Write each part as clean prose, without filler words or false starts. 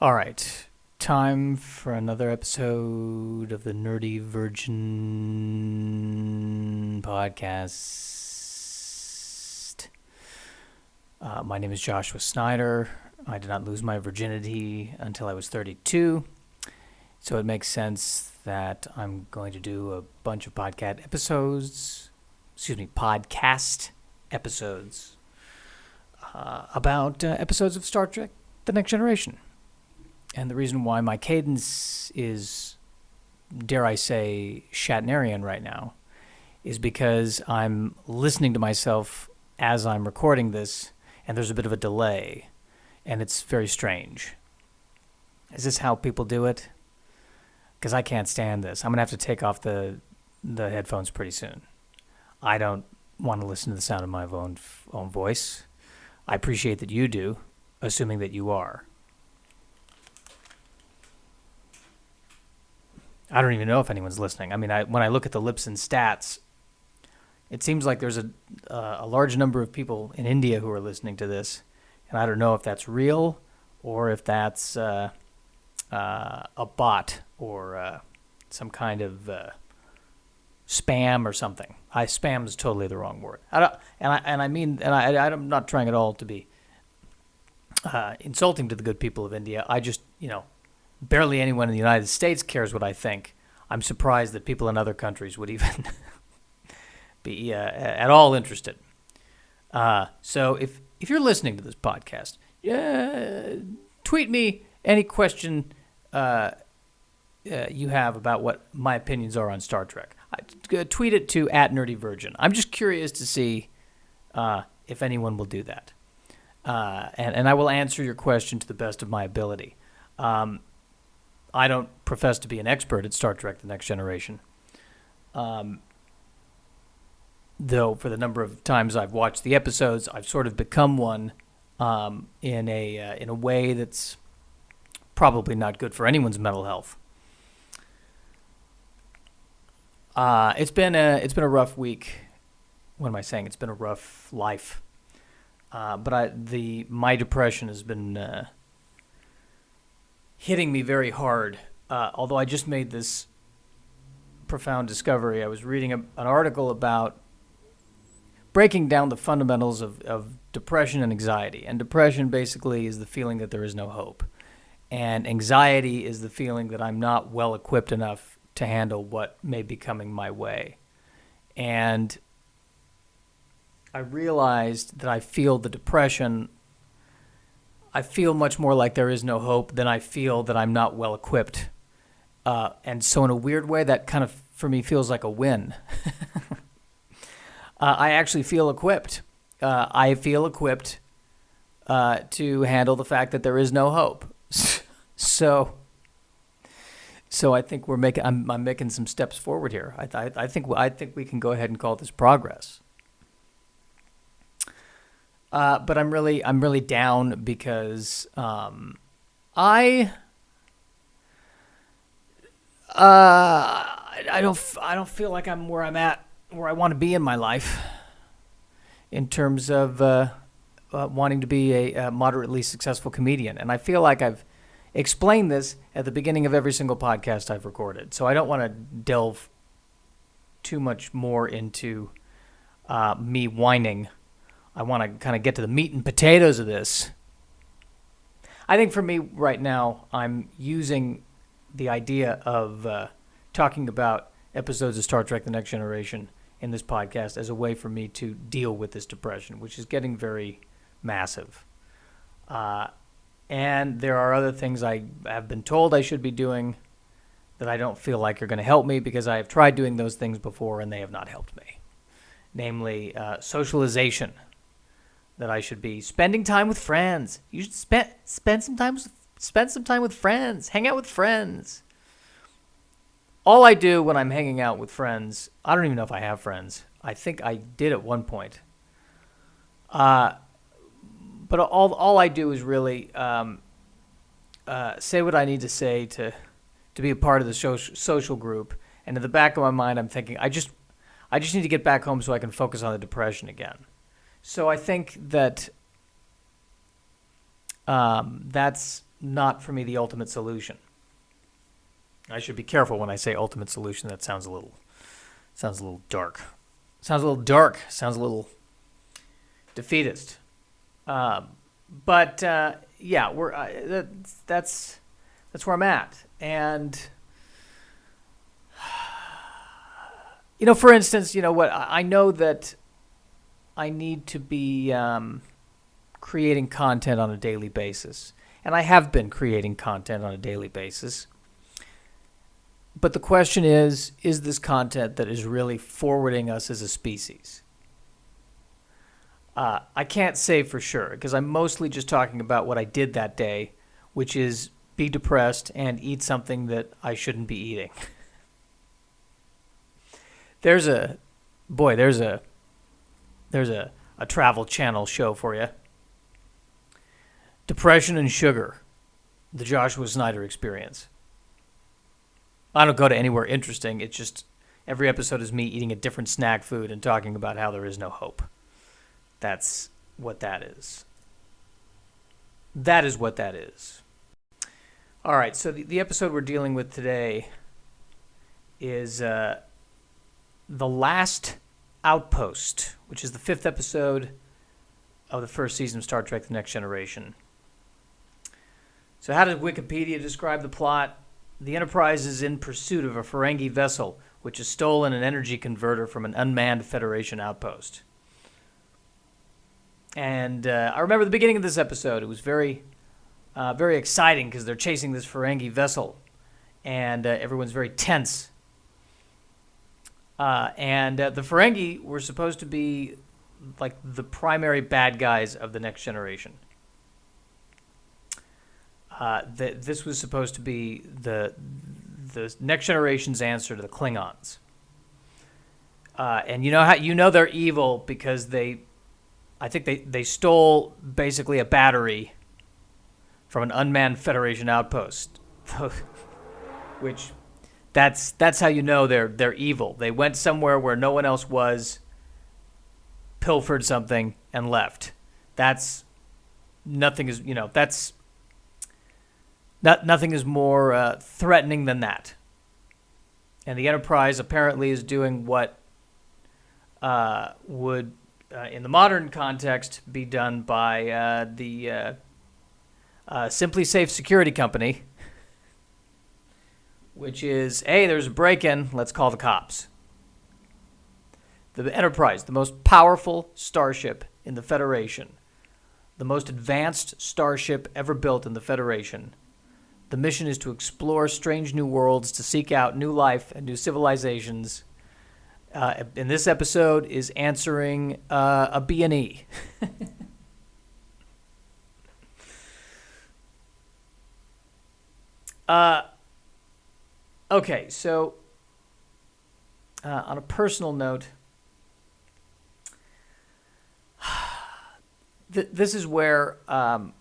All right. Time for another episode of the Nerdy Virgin podcast. My name is Joshua Snyder. I did not lose my virginity until I was 32. So it makes sense that I'm going to do a bunch of podcast episodes about episodes of Star Trek The Next Generation. And the reason why my cadence is, dare I say, Shatnerian right now is because I'm listening to myself as I'm recording this, and there's a bit of a delay, and it's very strange. Is this how people do it? Because I can't stand this. I'm going to have to take off the headphones pretty soon. I don't want to listen to the sound of my own voice. I appreciate that you do, assuming that you are. I don't even know if anyone's listening. I mean, when I look at the Lipson stats, it seems like there's a large number of people in India who are listening to this, and I don't know if that's real or if that's a bot or some kind of spam or something. Spam is totally the wrong word. I'm not trying at all to be insulting to the good people of India. I just, barely anyone in the United States cares what I think. I'm surprised that people in other countries would even be at all interested. So if you're listening to this podcast, tweet me any question you have about what my opinions are on Star Trek. Tweet it to @NerdyVirgin. I'm just curious to see if anyone will do that. And I will answer your question to the best of my ability. I don't profess to be an expert at Star Trek The Next Generation. Though for the number of times I've watched the episodes, I've sort of become one in a way that's probably not good for anyone's mental health. It's been a rough week. What am I saying? It's been a rough life. But my depression has been hitting me very hard. Although I just made this profound discovery. I was reading an article about breaking down the fundamentals of depression and anxiety. And depression basically is the feeling that there is no hope. And anxiety is the feeling that I'm not well equipped enough to handle what may be coming my way. And I realized that I feel the depression. I feel much more like there is no hope than I feel that I'm not well equipped. And so in a weird way, that kind of, for me, feels like a win. I actually feel equipped. I feel equipped to handle the fact that there is no hope. So I think I'm making some steps forward here. I think we can go ahead and call this progress. But I'm really down because I don't feel like I'm where I want to be in my life in terms of wanting to be a moderately successful comedian. And I feel like I've explained this at the beginning of every single podcast I've recorded. So I don't want to delve too much more into me whining. I want to kind of get to the meat and potatoes of this. I think for me right now, I'm using the idea of talking about episodes of Star Trek The Next Generation in this podcast as a way for me to deal with this depression, which is getting very massive. And there are other things I have been told I should be doing that I don't feel like are going to help me because I have tried doing those things before and they have not helped me. Namely, socialization. That I should be spending time with friends. You should spend some time with friends. Hang out with friends. All I do when I'm hanging out with friends, I don't even know if I have friends. I think I did at one point. But all I do is really say what I need to say to be a part of the social group. And in the back of my mind, I'm thinking, I just need to get back home so I can focus on the depression again. So I think that that's not for me the ultimate solution. I should be careful when I say ultimate solution. That sounds a little dark. Sounds a little dark. Sounds a little defeatist. But yeah, that's where I'm at. And for instance, what I know that I need to be creating content on a daily basis, and I have been creating content on a daily basis. But the question is this content that is really forwarding us as a species? I can't say for sure, because I'm mostly just talking about what I did that day, which is be depressed and eat something that I shouldn't be eating. There's a Travel Channel show for you. Depression and Sugar, the Joshua Snyder Experience. I don't go to anywhere interesting. It's just every episode is me eating a different snack food and talking about how there is no hope. That's what that is. That is what that is. All right, so the episode we're dealing with today is The Last Outpost, which is the 5th episode of the first season of Star Trek: The Next Generation. So how does Wikipedia describe the plot? The Enterprise is in pursuit of a Ferengi vessel, which has stolen an energy converter from an unmanned Federation outpost. And I remember the beginning of this episode. It was very exciting because they're chasing this Ferengi vessel, and everyone's very tense. And the Ferengi were supposed to be like the primary bad guys of the Next Generation. This was supposed to be the Next Generation's answer to the Klingons. And they're evil because I think they stole basically a battery from an unmanned Federation outpost, which that's how you know they're evil. They went somewhere where no one else was, pilfered something, and left. Nothing is more threatening than that. And the Enterprise apparently is doing what would, in the modern context, be done by the Simply Safe Security Company, which is, hey, there's a break-in, let's call the cops. The Enterprise, the most powerful starship in the Federation, the most advanced starship ever built in the Federation. The mission is to explore strange new worlds, to seek out new life and new civilizations. In this episode is answering a B&E. Okay, so on a personal note, this is where I'm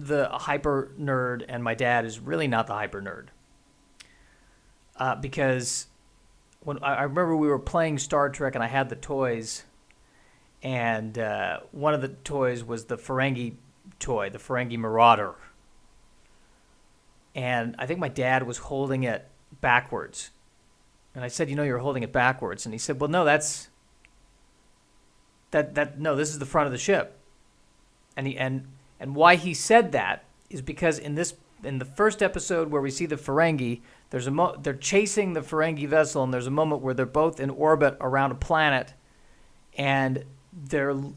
the hyper nerd and my dad is really not the hyper nerd. Because when I remember we were playing Star Trek and I had the toys, and one of the toys was the Ferengi toy, the Ferengi Marauder. And I think my dad was holding it backwards. And I said, you're holding it backwards. And he said, well, no, this is the front of the ship. And why he said that is because in the first episode where we see the Ferengi, they're chasing the Ferengi vessel, and there's a moment where they're both in orbit around a planet, and the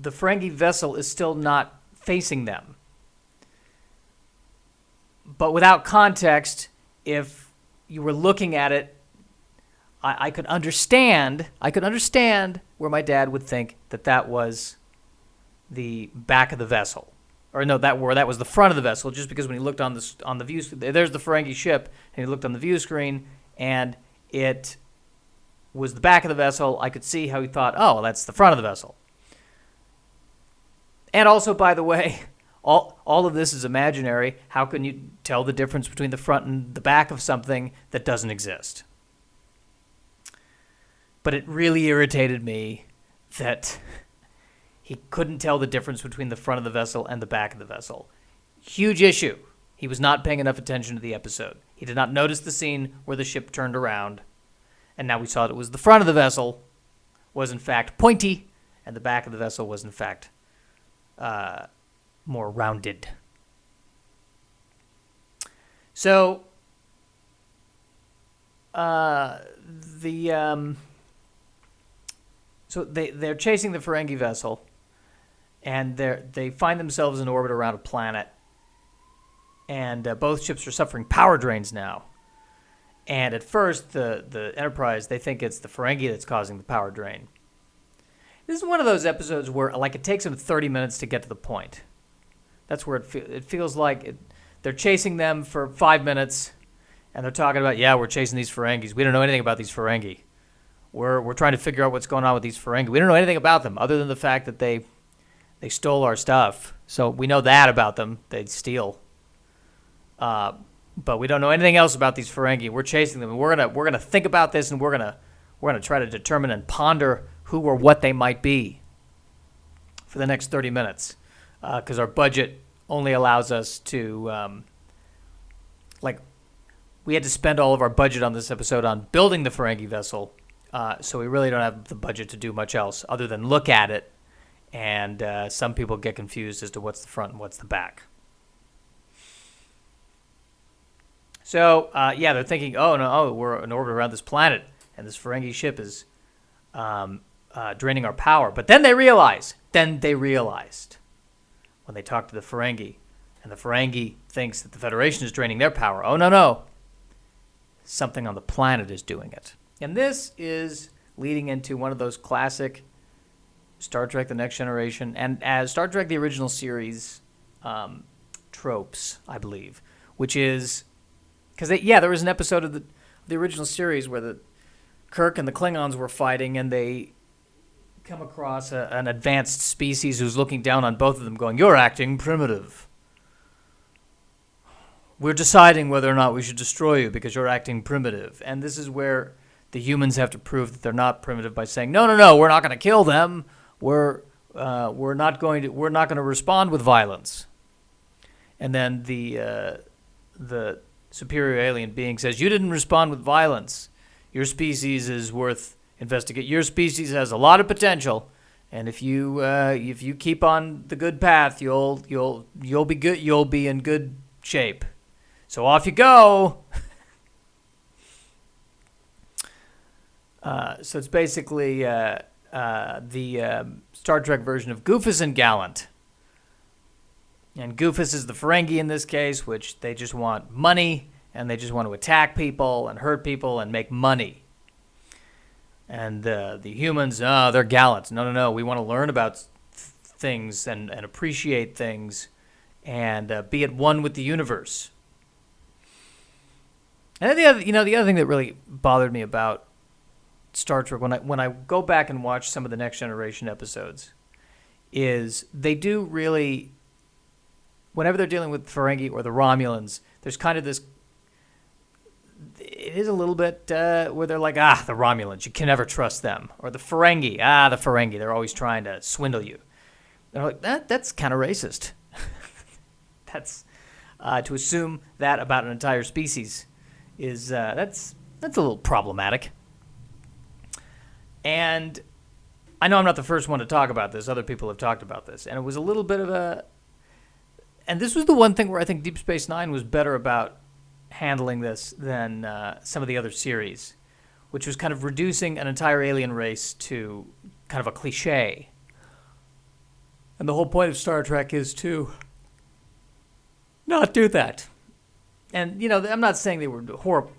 Ferengi vessel is still not facing them. But without context, if you were looking at it, I could understand where my dad would think that was the back of the vessel, or no, that was the front of the vessel. Just because when he looked on the view, there's the Ferengi ship, and he looked on the view screen, and it was the back of the vessel. I could see how he thought, oh, that's the front of the vessel. And also, by the way, all of this is imaginary. How can you tell the difference between the front and the back of something that doesn't exist? But it really irritated me that he couldn't tell the difference between the front of the vessel and the back of the vessel. Huge issue. He was not paying enough attention to the episode. He did not notice the scene where the ship turned around, and now we saw that it was the front of the vessel was in fact pointy, and the back of the vessel was in fact more rounded. So they're chasing the Ferengi vessel, and they find themselves in orbit around a planet, and both ships are suffering power drains now. And at first, the Enterprise, they think it's the Ferengi that's causing the power drain. This is one of those episodes where, like, it takes them 30 minutes to get to the point. That's where it feels like they're chasing them for 5 minutes, and they're talking about, yeah, we're chasing these Ferengis. We don't know anything about these Ferengi. We're trying to figure out what's going on with these Ferengi. We don't know anything about them other than the fact that they stole our stuff. So we know that about them. They steal. But we don't know anything else about these Ferengi. We're chasing them, and we're gonna think about this, and we're gonna try to determine and ponder who or what they might be for the next 30 minutes, because our budget only allows us to, we had to spend all of our budget on this episode on building the Ferengi vessel, so we really don't have the budget to do much else other than look at it, and some people get confused as to what's the front and what's the back. So, they're thinking, we're in orbit around this planet, and this Ferengi ship is draining our power. But then they realized, when they talk to the Ferengi, and the Ferengi thinks that the Federation is draining their power. Oh, no. Something on the planet is doing it. And this is leading into one of those classic Star Trek The Next Generation, and as Star Trek The Original Series tropes, I believe, which is... Because, there was an episode of the original series where the Kirk and the Klingons were fighting, and they come across an advanced species who's looking down on both of them going, "You're acting primitive. We're deciding whether or not we should destroy you because you're acting primitive." And this is where the humans have to prove that they're not primitive by saying, "No, we're not going to kill them. We're not going to respond with violence." And then the superior alien being says, "You didn't respond with violence. Your species is worth investigating. Your species has a lot of potential, and if you keep on the good path, you'll be good. You'll be in good shape. So off you go." So it's basically the Star Trek version of Goofus and Gallant. And Goofus is the Ferengi in this case, which they just want money, and they just want to attack people and hurt people and make money. And the humans, they're Gallant. No, we want to learn about things and appreciate things and be at one with the universe. And then the other thing that really bothered me about Star Trek when I go back and watch some of the Next Generation episodes is they do really... Whenever they're dealing with Ferengi or the Romulans, there's kind of this... It is a little bit where they're like, the Romulans, you can never trust them. Or the Ferengi, the Ferengi, they're always trying to swindle you. They're like, that's kind of racist. That's... to assume that about an entire species is... that's a little problematic. And I know I'm not the first one to talk about this. Other people have talked about this. And it was a little bit of a... And this was the one thing where I think Deep Space Nine was better about handling this than some of the other series, which was kind of reducing an entire alien race to kind of a cliche. And the whole point of Star Trek is to not do that. And, I'm not saying they were horrible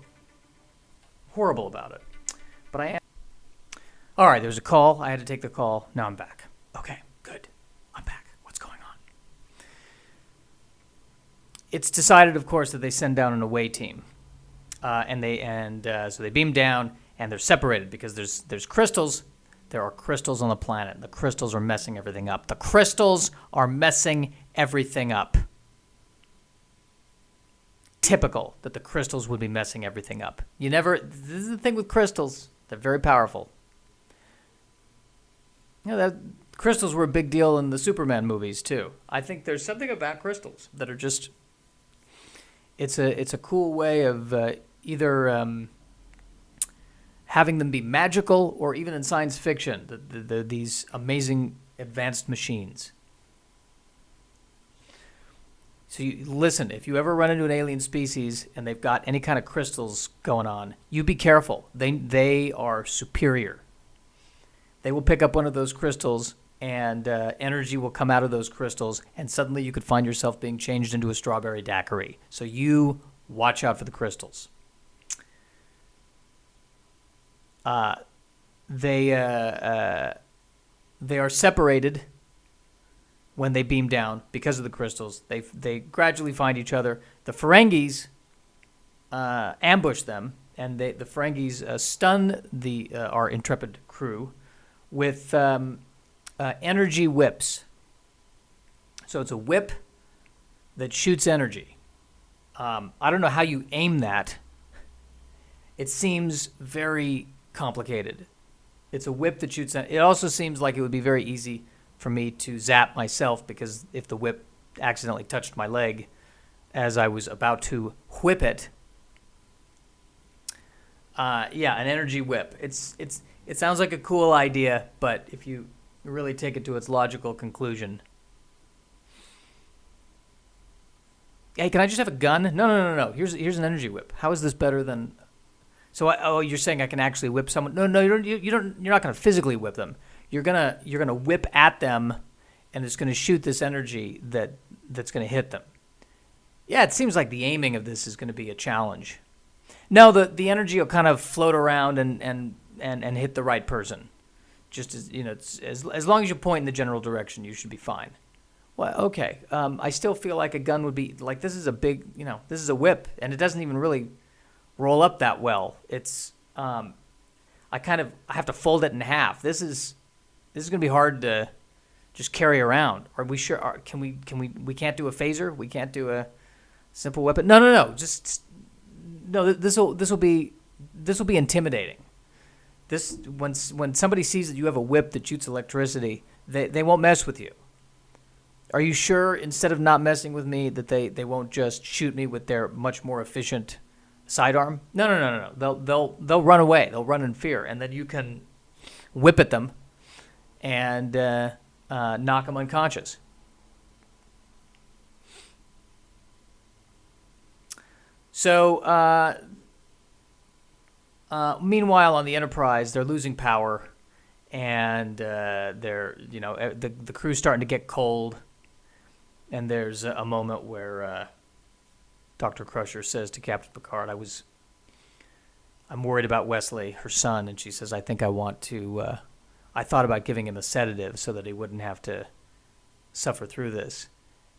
about it, but I am. All right, there was a call. I had to take the call. Now I'm back. Okay, good. I'm back. What's going on? It's decided, of course, that they send down an away team, so they beam down, and they're separated because there's crystals. There are crystals on the planet. The crystals are messing everything up. The crystals are messing everything up. Typical that the crystals would be messing everything up. This is the thing with crystals. They're very powerful. Crystals were a big deal in the Superman movies too. I think there's something about crystals that are just. It's a cool way of either having them be magical or even in science fiction, these amazing advanced machines. So listen, if you ever run into an alien species and they've got any kind of crystals going on, you be careful. They are superior. They will pick up one of those crystals and energy will come out of those crystals, and suddenly you could find yourself being changed into a strawberry daiquiri. So you watch out for the crystals. They are separated when they beam down because of the crystals. They gradually find each other. The Ferengis ambush them, and the Ferengis stun our intrepid crew with energy whips. So it's a whip that shoots energy. I don't know how you aim that. It seems very complicated. It's a whip that shoots. It also seems like it would be very easy for me to zap myself, because if the whip accidentally touched my leg as I was about to whip it. Yeah, an energy whip. It sounds like a cool idea, but if you really take it to its logical conclusion. Hey, can I just have a gun? No. Here's an energy whip. How is this better than? So, you're saying I can actually whip someone? No, you don't. You're not going to physically whip them. You're gonna whip at them, and it's going to shoot this energy that's going to hit them. Yeah, it seems like the aiming of this is going to be a challenge. No, the energy will kind of float around and hit the right person. Just as long as you point in the general direction, you should be fine. Well, okay. I still feel like a gun would be like, this is a big, this is a whip, and it doesn't even really roll up that well. It's I have to fold it in half. This is going to be hard to just carry around. Are we sure? We can't do a phaser? We can't do a simple weapon? No. This will be intimidating. This when somebody sees that you have a whip that shoots electricity, they won't mess with you. Are you sure, instead of not messing with me, that they won't just shoot me with their much more efficient sidearm? No. They'll run away. They'll run in fear, and then you can whip at them and knock them unconscious. So, meanwhile, on the Enterprise, they're losing power, and the crew's starting to get cold. And there's a moment where Dr. Crusher says to Captain Picard, I'm worried about Wesley, her son, and she says, I thought about giving him a sedative so that he wouldn't have to suffer through this.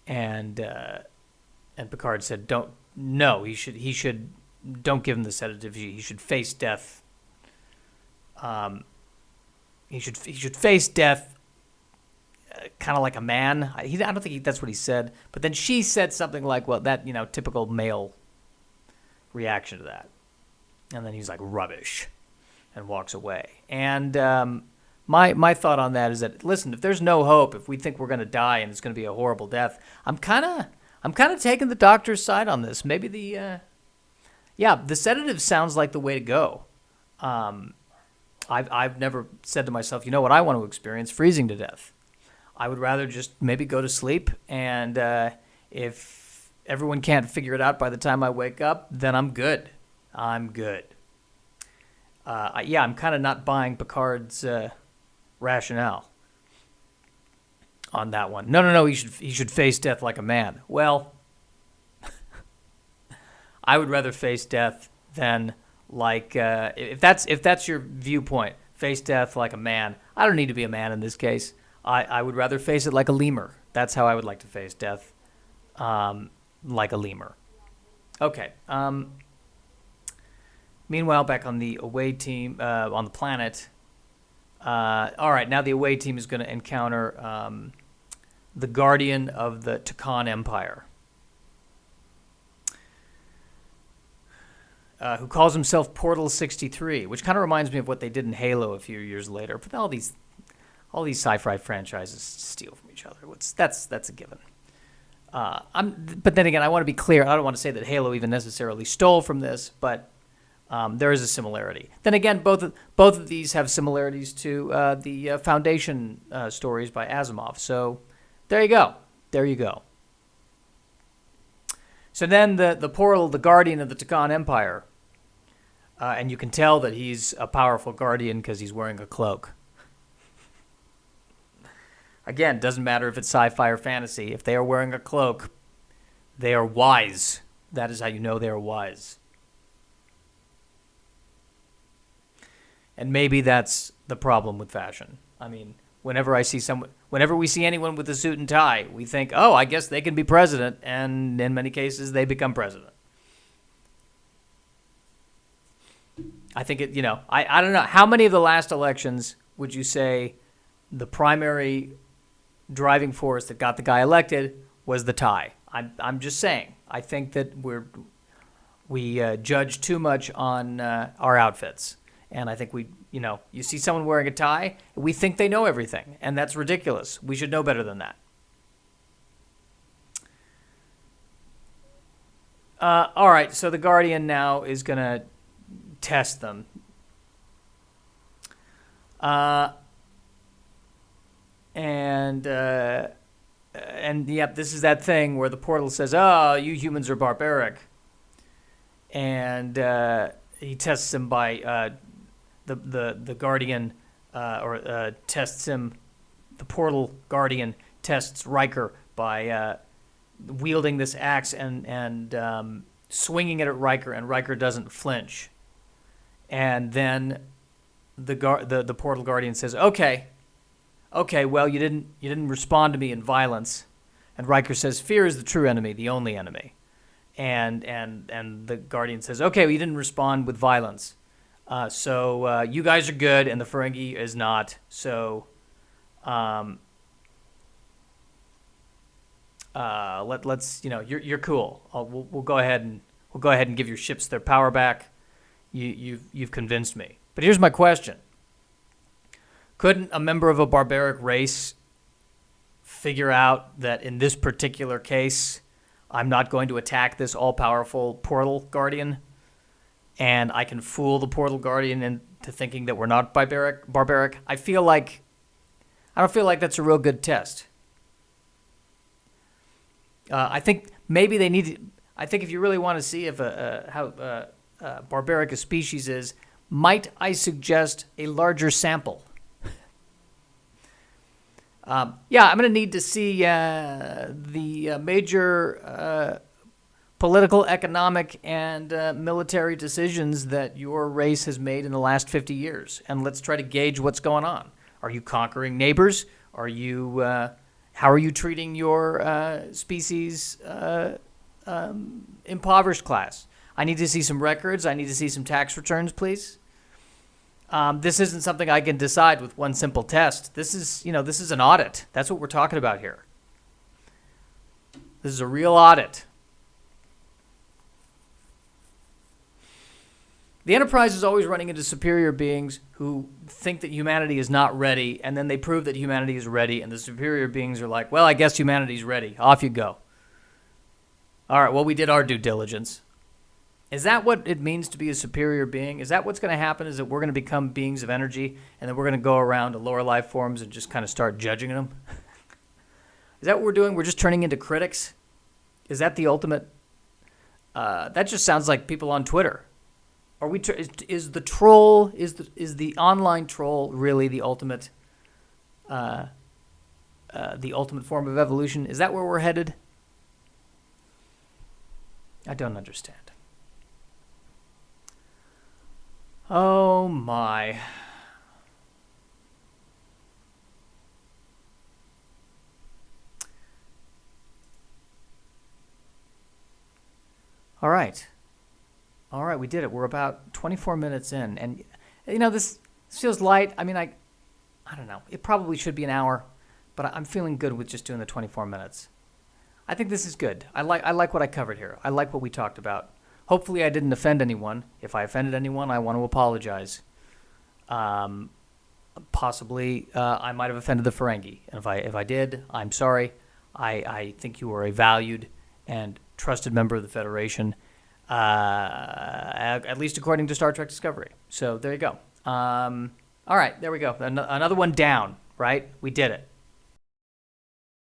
And Picard said, don't give him the sedative. He should face death. He should face death kind of like a man. I don't think that's what he said. But then she said something like, well, that, typical male reaction to that. And then he's like, rubbish, and walks away. And my thought on that is that, listen, if there's no hope, if we think we're going to die and it's going to be a horrible death, I'm kind of taking the doctor's side on this. Maybe the sedative sounds like the way to go. I've never said to myself, what I want to experience? Freezing to death. I would rather just maybe go to sleep, and if everyone can't figure it out by the time I wake up, then I'm good. I'm kind of not buying Picard's rationale on that one. No, he should face death like a man. Well, I would rather face death than like if that's your viewpoint, face death like a man. I don't need to be a man in this case. I would rather face it like a lemur. That's how I would like to face death, like a lemur. Okay. Meanwhile, back on the away team, on the planet. All right, now the away team is going to encounter the Guardian of the Takan Empire, who calls himself Portal 63, which kind of reminds me of what they did in Halo a few years later. But all these all these sci-fi franchises steal from each other. That's a given. But then again, I want to be clear. I don't want to say that Halo even necessarily stole from this, but there is a similarity. Then again, both of these have similarities to the Foundation stories by Asimov. So there you go. There you go. So then the Portal, the guardian of the Takan Empire, and you can tell that he's a powerful guardian because he's wearing a cloak. Again, doesn't matter if it's sci-fi or fantasy. If they are wearing a cloak, they are wise. That is how you know they are wise. And maybe that's the problem with fashion. I mean, whenever we see anyone with a suit and tie, we think, oh, I guess they can be president, and in many cases, they become president. I think I don't know. How many of the last elections would you say the primary driving force that got the guy elected was the tie? I'm just saying. I think that we judge too much on our outfits. And I think you see someone wearing a tie, we think they know everything, and that's ridiculous. We should know better than that. All right, so the Guardian now is going to test them. And yep, this is that thing where the portal says, "Oh, you humans are barbaric," and he tests him by the Guardian tests him. The portal Guardian tests Riker by wielding this axe and swinging it at Riker, and Riker doesn't flinch. And then the portal Guardian says, "Okay, well, you didn't respond to me in violence." And Riker says, "Fear is the true enemy, the only enemy." And the Guardian says, "Okay, well, you didn't respond with violence. So you guys are good, and the Ferengi is not. So let's you're cool. We'll go ahead and give your ships their power back. You've convinced me. But here's my question: couldn't a member of a barbaric race figure out that in this particular case, I'm not going to attack this all-powerful portal Guardian, and I can fool the portal Guardian into thinking that we're not barbaric? I don't feel like that's a real good test. I think maybe they need to, I think if you really want to see if how barbaric a species is, might I suggest a larger sample? I'm going to need to see the major political, economic, and military decisions that your race has made in the last 50 years. And let's try to gauge what's going on. Are you conquering neighbors? Are you, how are you treating your species impoverished class? I need to see some records. I need to see some tax returns, please. This isn't something I can decide with one simple test. This is an audit. That's what we're talking about here. This is a real audit. The Enterprise is always running into superior beings who think that humanity is not ready, and then they prove that humanity is ready, and the superior beings are like, well, I guess humanity's ready. Off you go. All right, well, we did our due diligence. Is that what it means to be a superior being? Is that what's going to happen, is that we're going to become beings of energy, and then we're going to go around to lower life forms and just kind of start judging them? Is that what we're doing? We're just turning into critics? Is that the ultimate? That just sounds like people on Twitter. Are we? Is the troll? Is the online troll really the ultimate? The ultimate form of evolution? Is that where we're headed? I don't understand. Oh my. All right. All right, we did it. We're about 24 minutes in. And, this feels light. I mean, I don't know. It probably should be an hour, but I'm feeling good with just doing the 24 minutes. I think this is good. I like what I covered here. I like what we talked about. Hopefully I didn't offend anyone. If I offended anyone, I want to apologize. possibly I might have offended the Ferengi. And if I did, I'm sorry. I think you are a valued and trusted member of the Federation, at least according to Star Trek Discovery. So there you go. All right, there we go. Another one down, right? We did it.